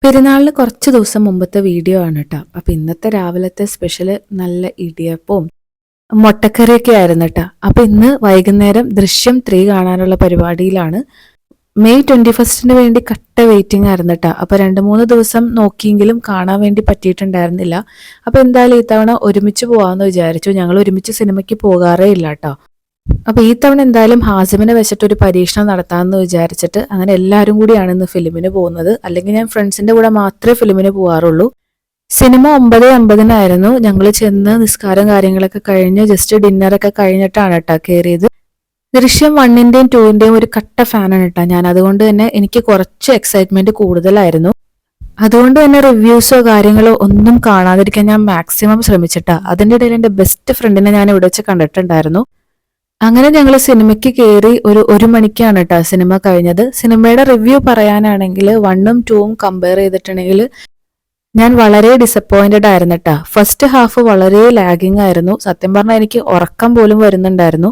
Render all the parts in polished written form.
പെരുന്നാളിന് കുറച്ച് ദിവസം മുമ്പത്തെ വീഡിയോ ആണ് കേട്ടോ. അപ്പൊ ഇന്നത്തെ രാവിലത്തെ സ്പെഷ്യല് നല്ല ഇടിയപ്പവും മുട്ടക്കറിയൊക്കെ ആയിരുന്നു കേട്ടോ. അപ്പൊ ഇന്ന് വൈകുന്നേരം ദൃശ്യം 3 കാണാനുള്ള പരിപാടിയിലാണ്. മെയ് 21 വേണ്ടി കട്ട വെയിറ്റിംഗ് ആയിരുന്നു കേട്ടോ. അപ്പൊ 2-3 ദിവസം നോക്കിയെങ്കിലും കാണാൻ വേണ്ടി പറ്റിയിട്ടുണ്ടായിരുന്നില്ല. അപ്പൊ എന്തായാലും ഇത്തവണ ഒരുമിച്ച് പോവാന്ന് വിചാരിച്ചു. ഞങ്ങൾ ഒരുമിച്ച് സിനിമയ്ക്ക് പോകാറേ ഇല്ല കേട്ടോ. അപ്പൊ ഈ തവണ എന്തായാലും ഹാസിമിനെ വെച്ചിട്ട് ഒരു പരീക്ഷണം നടത്താമെന്ന് വിചാരിച്ചിട്ട് അങ്ങനെ എല്ലാവരും കൂടിയാണ് ഇന്ന് ഫിലിമിന് പോകുന്നത്. അല്ലെങ്കിൽ ഞാൻ ഫ്രണ്ട്സിന്റെ കൂടെ മാത്രമേ ഫിലിമിന് പോകാറുള്ളൂ. സിനിമ 9:50 ഞങ്ങൾ ചെന്ന് നിസ്കാരം കാര്യങ്ങളൊക്കെ കഴിഞ്ഞ് ജസ്റ്റ് ഡിന്നറൊക്കെ കഴിഞ്ഞിട്ടാണ് കേട്ടോ കയറിയത്. ദൃശ്യം 1-ന്റെയും 2-ന്റെയും ഒരു കട്ട ഫാനാണ് കേട്ടോ ഞാൻ. അതുകൊണ്ട് തന്നെ എനിക്ക് കുറച്ച് എക്സൈറ്റ്മെന്റ് കൂടുതലായിരുന്നു. അതുകൊണ്ട് തന്നെ റിവ്യൂസോ കാര്യങ്ങളോ ഒന്നും കാണാതിരിക്കാൻ ഞാൻ മാക്സിമം ശ്രമിച്ചിട്ടാ. അതിന്റെ ഇടയിൽ എന്റെ ബെസ്റ്റ് ഫ്രണ്ടിനെ ഞാൻ ഇവിടെ വെച്ച് കണ്ടിട്ടുണ്ടായിരുന്നു. അങ്ങനെ ഞങ്ങൾ സിനിമയ്ക്ക് കയറി ഒരു മണിക്കാണ് കേട്ടോ സിനിമ കഴിഞ്ഞത്. സിനിമയുടെ റിവ്യൂ പറയാനാണെങ്കിൽ 1-ഉം 2-ഉം കമ്പയർ ചെയ്തിട്ടുണ്ടെങ്കിൽ ഞാൻ വളരെ ഡിസപ്പോയിന്റഡ് ആയിരുന്നു കേട്ടോ. ഫസ്റ്റ് ഹാഫ് വളരെ ലാഗിങ് ആയിരുന്നു. സത്യം പറഞ്ഞാൽ എനിക്ക് ഉറക്കം പോലും വരുന്നുണ്ടായിരുന്നു.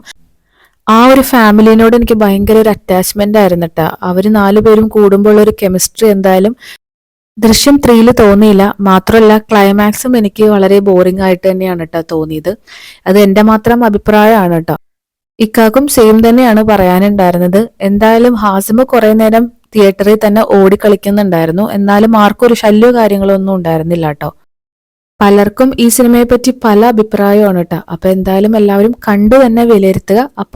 ആ ഒരു ഫാമിലിനോട് എനിക്ക് ഭയങ്കര ഒരു അറ്റാച്ച്മെന്റ് ആയിരുന്നു കേട്ടോ. അവര് 4 പേരും കൂടുമ്പോൾ ഒരു കെമിസ്ട്രി എന്തായാലും ദൃശ്യം 3-ൽ തോന്നിയില്ല. മാത്രമല്ല ക്ലൈമാക്സും എനിക്ക് വളരെ ബോറിംഗ് ആയിട്ട് തന്നെയാണ് കേട്ടോ തോന്നിയത്. അത് എന്റെ മാത്രം അഭിപ്രായമാണ് കേട്ടോ. ഇക്കാക്കും സെയിം തന്നെയാണ് പറയാനുണ്ടായിരുന്നത്. എന്തായാലും ഹാസിമ് കുറെ നേരം തിയേറ്ററിൽ തന്നെ ഓടിക്കളിക്കുന്നുണ്ടായിരുന്നു. എന്നാലും ആർക്കും ഒരു ശല്യോ കാര്യങ്ങളോ ഒന്നും ഉണ്ടായിരുന്നില്ല കേട്ടോ. പലർക്കും ഈ സിനിമയെ പറ്റി പല അഭിപ്രായമാണ് കേട്ടോ. അപ്പൊ എന്തായാലും എല്ലാവരും കണ്ടു തന്നെ വിലയിരുത്തുക. അപ്പൊ